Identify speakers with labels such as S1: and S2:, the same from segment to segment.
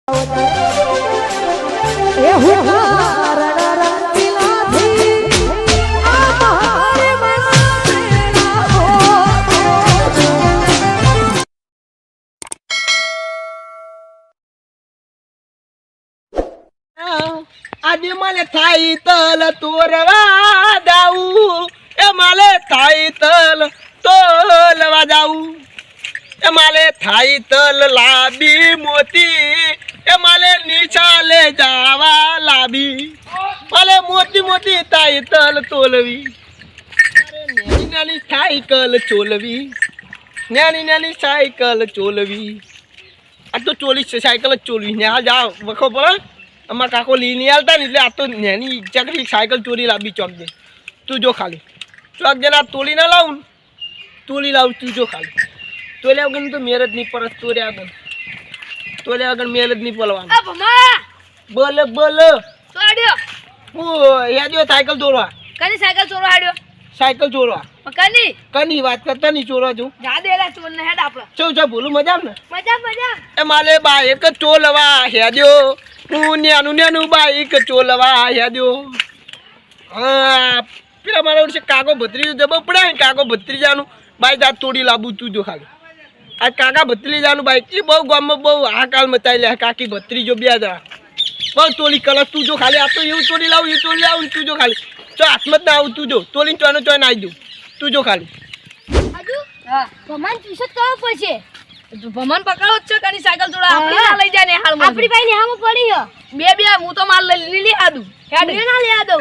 S1: આજે મને થાય તલ તોરવા જાવું એ માલે થાય તલ તોલવા જાવું એ માલે થાય તલ લાબી મોતી એ માલે નીચાલે જાવા લાબી માલે મોતી મોતી થાય તલ તોલવી નાની નાની સાયકલ ચોલવી નાની નાની સાયકલ ચોલવી આ તો ચોલીસ છે સાયકલ જ ચોલવી ને આ જા વખો પડે અમારા કાકો લઈને આવતા ને એટલે આ તો નેની ચકરી સાયકલ ચોરી લાવી ચોક દે તું જો ખાલી ચોક દે ના તોડી ના લાવું તોડી લાવું તું જો ખાલી તોલ્યા વગર તો મેર જ નહીં પડે તોડ્યા વગર મેર જ નહીં પડવાનું બોલ બોલ હું યાદ સાયકલ ચોરવા
S2: કની સાયકલ ચોરવા હાડ્યો
S1: સાયકલ ચોરવા
S2: કની
S1: વાત કરતા નહીં ચોરવા જો
S2: જા દેલા ચોર ને હેડ આપણે
S1: ચો બોલું મજામ ને
S2: મજા
S1: એ માલે બાઈક ચોલવા હેડ્યો હું નેનું બાઈક ચોલવા હેડ્યો હા પેલા મારા વર્ષે કાકો ભત્રીજો જબ પડે ને કાકો ભત્રીજાનું બાઈક આ તોડી લાવું તું જો ખાલી આ કાકા ભત્રીજાનું બાઈક એ બહુ ગામમાં બહુ હાકાલ મચાઈ લે કાકી ભત્રીજો બે જણા બહુ તોડી કલસ તું જો ખાલી આ તો એવું તોડી લાવું એ તોડી લાવું તું જો ખાલી ચો હાથમાં જ ના આવું તું જો તોડીને ચોનો ચોય ના આવી દઉં તું જો ખાલી
S2: હજુ હા ભમન ટ્યુશન કરવો પડશે ભમન પકડો જ છે કની સાયકલ જોડા આપણી ના લઈ જાય ને હાલ આપણી ભાઈ ને હામો પડી હે બે હું તો માલ લઈ આદુ હેડ ના લઈ આદો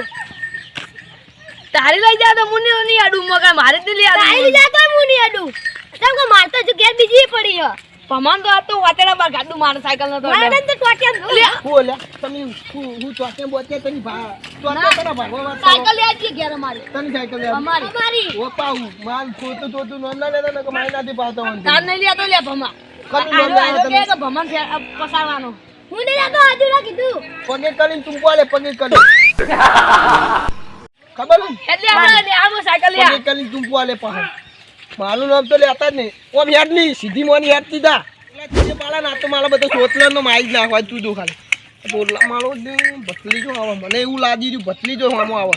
S2: તારી લઈ જા તો મુની ની આડુ મગા મારે જ લઈ આદુ તારી લઈ જા તો મુની આડુ તમ કો મારતો જો ઘેર બીજી પડી હે ભમન તો આ તો વાટેડા બાર ગાડું માર સાયકલ ન તો મારે તો ટોટિયા
S1: બોલ્યા તમે હું ચોકે બોતે તની ભા ચોકે તને ભાગવા
S2: સાયકલ લે આજી ઘેર અમારી
S1: તની સાયકલ લે
S2: અમારી
S1: ઓ પાઉ માલ તો નોમ ના લેતો ને કે માઈ નાથી પાતો હું
S2: તાર નહીં લે તો લે ભમા
S1: કનું નોમ ના
S2: કે ભમન પસારવાનો હું નહીં લેતો આજુ ના કીધું
S1: પગે કરીને તું કોલે પગે કરી ખબર
S2: એટલે આપણે આમો સાયકલ લે
S1: પગે કરીને તું કોલે પાહે મારું નામ તો લેતા જ નહીં ઓમ હેડ નહીં સીધી મોની હેડ સીધા એટલે તે પાલા ના તો મારા બધો સોતલાનો માઈ જ નાખવા તું જો ખાલી બોલા મારો ભટલી જો આવે મને એવું લાગી રહ્યું ભટલી જો સામો આવે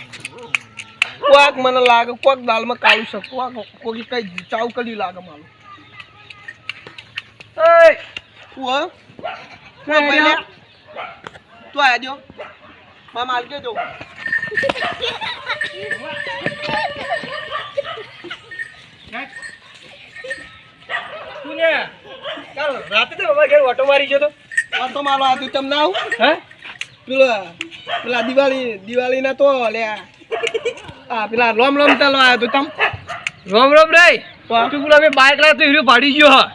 S1: કોક મને લાગે કોક દાલમાં કાળું છે કોક કઈ ચાવ કરી લાગે મારું એ હું પહેલે તું આજો મા માલકે જો રાતે તો બાબા ઘેર ઓટો મારી ગયો તો ઓટો મારો આ તું તમને આવું હે પેલા દિવાળી ના તો લે આ પેલા રોમ ચાલો આવ્યો તો તમ
S3: રોમ રે તું પેલા અમે બાઈક લાવ્યો તો હીરો ભાડી ગયો હા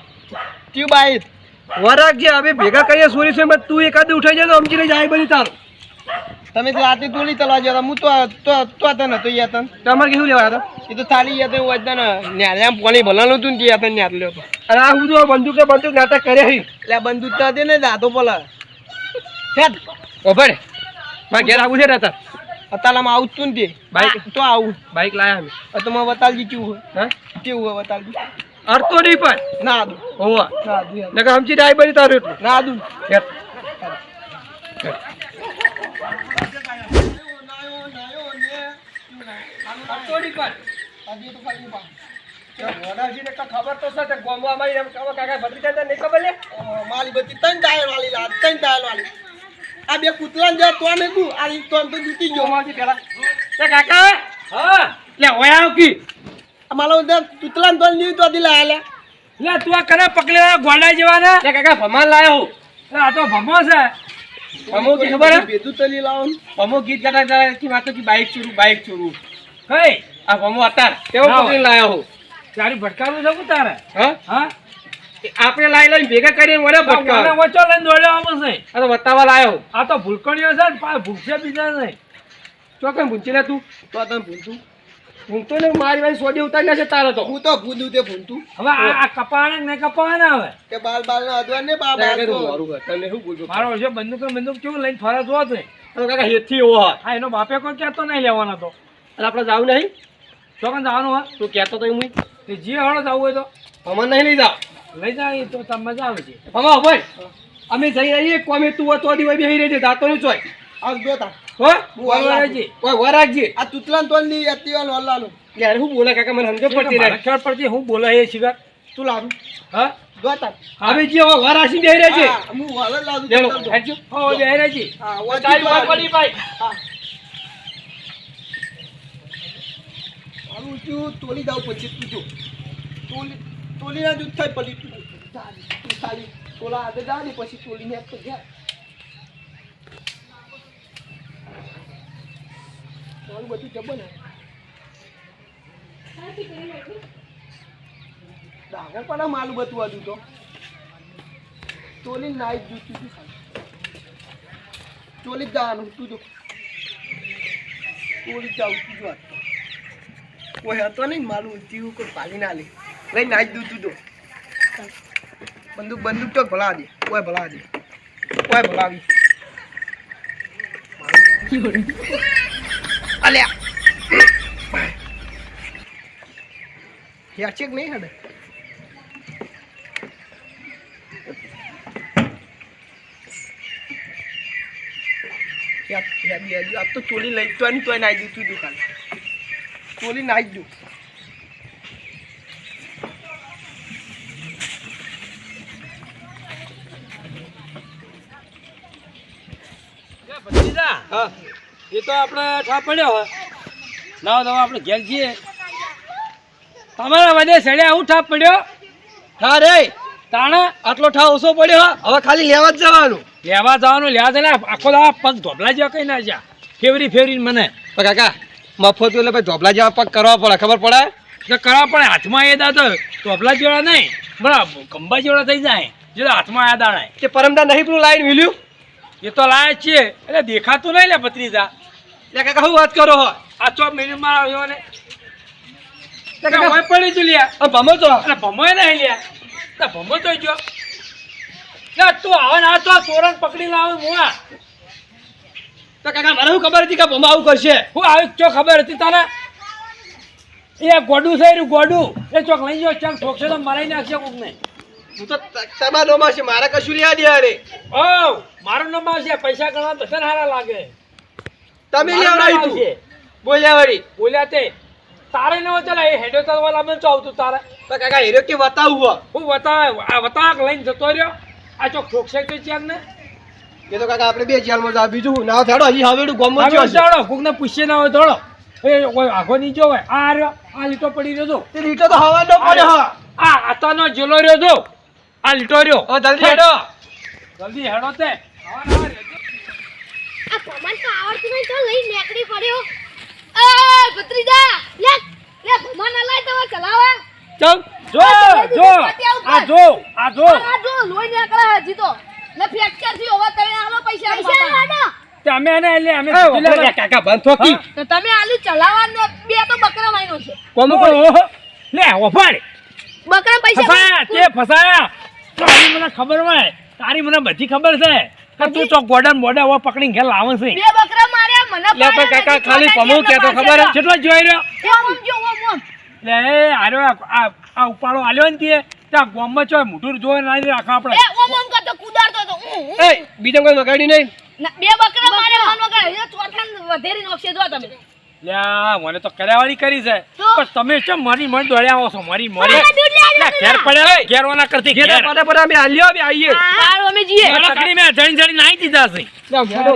S1: ક્યુ બાઈક
S3: વરાક જે અમે ભેગા કરીએ સોરી છે તું એકાદ ઉઠાઈ જાય તો અમજી લઈ જાય બની તારું
S1: તમે રાતે તોલી તલવા જતા હું તો તને તો યા તને
S3: તમારે કેવું લેવા હતા
S1: એ તો થાલી યા તો વજન ન્યાલ્યા પાણી ભલાનું તું ને ત્યાં ન્યાત લ્યો
S3: અરે આ હું તો બંદૂક નાટક કરે હી
S1: એટલે બંદૂક તો હતી ને દાતો પેલા હેડ
S3: ઓભર મારે ઘેર આવું છે ને તાર
S1: અતાલામાં આવું તું ને બાઈક તો આવું
S3: બાઈક લાયા અમે
S1: તો મેં બતાલજી કેવું હોય
S3: હા
S1: કેવું હોય બતાલજી
S3: અડતો નહીં પણ
S1: ના આદું
S3: હોવા
S1: ના આદું
S3: નકર હમચી ડાઈ બની તારું એટલું
S1: ના આદું
S3: હેડ ખબર તો છે ગોમવા અમારી કાકા ભત્રીજા નહીં ખબર લે
S1: મારી બધી ત્રણ ટાયર વાળી લાદ ત્રણ ટાયર વાળી આ બે કૂતરા ને તો ને તું આ તો દૂતી ગયો
S3: ગોમાથી પેલા એ કાકા હા લે ઓય આવ કી
S1: મારો તૂતલા ને તો નહીં તો દિલા લે
S3: લે તું આ કરે પકડેલા ગોડા જેવાના લે કાકા ભમાન લાયો આ તો ભમો છે ભમો કી ખબર હે
S1: બેદુ તલી લાવો
S3: ભમો ગીત ગાતા કી વાતો કી બાઈક ચોરું કઈ આ ભમો અતાર તેવો પકડી લાયો હું તારી ભટકાવું છે કે તારે હા આપણે લાઈ લઈને ભેગા કરીને વડે ભટકાવ વચો લઈને દોડ્યો આમ છે આ તો વતાવા લાયો આ તો ભૂલકણીઓ છે ને ભૂખશે બીજા નહીં ચોકન ભૂંચી લે તું
S1: તો તને ભૂલતું
S3: ભૂંગતો ને મારી વાળી સોડી ઉતારી નાખે તારે તો
S1: હું તો ભૂંદું તે ભૂંતું
S3: હવે આ કપાણે ને કપાવાના હવે
S1: કે બાલ નો અધવાન ને બાલ
S3: તને શું બોલજો મારો છે બંદૂક કેવું લઈને ફરે જોત ને કાકા હેથી એવો હા એનો બાપે કોઈ કહેતો નહીં લેવાનો તો અને આપણે જાવ નહીં ચોકન જવાનું હા તું કહેતો તો હું જે હળો જવું હોય તો અમારે નહીં લઈ જાવ લઈ જાય તો તમે મજા આવે છે ભાઈ અમે જઈ રહીએ કોમે તું હતો દીવાય બેહી રહેજે જાતો નહીં ચોય
S1: આવ જો તા
S3: હો વરાજી ઓય વરાજી
S1: આ તુતલાન તોન ની અતિવાલ વલ્લાલો
S3: યાર હું બોલે કાકા મને સમજો પડતી રહે ખબર પડતી હું બોલે એ શિકાર
S1: તું લાવું
S3: હા
S1: જો તા
S3: હવે જે વરાસી બેહી રહેજે
S1: હું વાલ લાવું
S3: લેલો હેડજો હો બેહી રહેજે
S1: હા
S3: તારી વાત પડી ભાઈ
S1: હા આવું તું તોલી દાવ પછી તું જો તોલી ના દૂધ થાય પડી તું ખાલી તોલા આગળ જા ને પછી તોલી ને તો જા મારું બધું જબર ને ડાગર પણ માલું બધું હતું તો તોલી નાઈ દૂધ તું તોલી જવાનું તું તો તોલી જાઉં તું જો કોઈ હતો નહીં માલું જીવ કોઈ પાલી ના લે લઈ નાઈ દઉં તું તો બંદૂક તો ભલા દે કોઈ ભલા દે કોઈ ભલાવી અલ્યા યાર ચેક નહીં હડે આ તો ચોલી લઈ તો નાઈ દઉં તું દુકાન ચોલી નાઈ દઉં
S3: હા એ તો આપણે ઠા પડ્યો હોય ના તો આપણે ઘેર જઈએ તમારા વધે સડ્યા હું ઠાપ પડ્યો
S1: હા રે
S3: તાણા
S1: આટલો ઠા ઓછો પડ્યો હવે ખાલી લેવા જ જવાનું
S3: લેવા જવાનું લેવા જઈને આખો દા પગ ધોબલા જેવા કઈ ના જા ફેવરી મને
S1: તો કાકા મફત એટલે ભાઈ ધોબલા જેવા પગ કરવા પડે ખબર પડે
S3: તો કરવા પડે હાથમાં એ દાદા ધોબલા જેવડા નહીં બરાબર કંબા જેવડા થઈ જાય જો હાથમાં આ દાણા
S1: તે પરમદા નહીં પેલું લાઈન મિલ્યું
S3: એ તો લાયા છીએ એટલે દેખાતું નહીં લે ભત્રીજા
S1: લે કાકા શું વાત કરો હો
S3: આ ચોપ મિનિટમાં આવ્યો ને કાકા પડી જ લ્યા
S1: ભમો તો
S3: અરે ભમોય નહીં લ્યા તો ભમો તો જો લે તું આવે ને આ તો ચોરણ પકડી લાવે મુઆ
S1: તો કાકા મને શું ખબર હતી કે ભમો આવું કરશે
S3: હું આવી ચો ખબર હતી તારે એ ગોડું છે એનું ગોડું એ ચોક લઈ જાઓ ચાલ ઠોકશે તો મરાઈ નાખશે કોક ને
S1: હું તો તમારા નોમાં છે મારે કશું લેવા દે અરે
S3: ઓ મારો નંબર છે પૈસા ગણવા તો સારા લાગે
S1: તમે લેવડાવી તું બોલ્યા વળી
S3: બોલ્યા તે તારે ન ચાલે એ હેડો તો વાલા મને આવતું તારે
S1: તો કાકા હીરો કે બતાવું
S3: હું બતાવ લઈને જતો રહ્યો આ ચોક ઠોકશે તો ચાલ ને
S1: એ તો કાકા આપણે બે જેલમાં જા બીજું ના થાડો હજી હવેડું ગમો છે
S3: ચાલો કોકને પૂછીએ ના હોય દોડો એ કોઈ આખો નહીં જોવે આ રહ્યો આ લીટો પડી રહ્યો
S1: તે લીટો તો હવા નો પડે હા
S3: આ આતાનો જેલો રહ્યો જો આ લીટો રહ્યો
S1: ઓ જલ્દી હેડો
S3: જલ્દી હેડો તે
S2: આ ભમન તો આવડતું નહીં તો લઈ નેકડી પડ્યો એ ભત્રીજા લે ભમન અલાય તો ચલાવા
S3: ચલ જો
S2: લોહી નીકળે હજી તો લે ફ્રેક્ચર થી હોવા તમે આલો પૈસા આડો
S3: તે અમે એને એટલે અમે
S1: કાકા બંધ થોકી
S2: તો તમે આલુ ચલાવવા ને બે તો બકરા માઈનો છે
S3: કોમો લે ઓફાડ
S2: બકરા પૈસા
S3: ફસાયા તે ફસાયા તારી મને ખબર હોય તારી મને બધી ખબર છે કે તું ચોક ગોડન મોડા વા પકડીને ઘેર લાવે છે
S2: બે બકરા માર્યા મને
S3: લે પણ કાકા ખાલી પમો કે તો ખબર છે કેટલો જોઈ રહ્યો
S2: ઓમ જો ઓમ
S3: લે આરો આ ઉપાડો આલ્યો ને તે ત્યાં ગોમમાં ચોય મોટું જોઈ ના રાખા આપણે
S2: એ ઓમ કરતો કુદાડતો તો
S1: એ બીજો કોઈ વગાડી નહીં
S2: બે બકરા માર્યા મન વગર એ ચોથાન વધેરી નોખશે જો તમે
S3: લ્યા મને તો કર્યાવાળી કરી છે
S2: તો?
S3: પણ તમે ચમ મારી મન દોડ્યા આવો છો મારી
S2: અરે દૂધ લે
S3: લ્યા ઘેર પડ્યા ઘેરવાના કરતી ઘેર
S1: પર અમે આલ્યો અમે આવીએ
S2: હાલ અમે જીએ
S3: તકડી મેં જણી નાઈ દીધા છે
S1: જા મોડો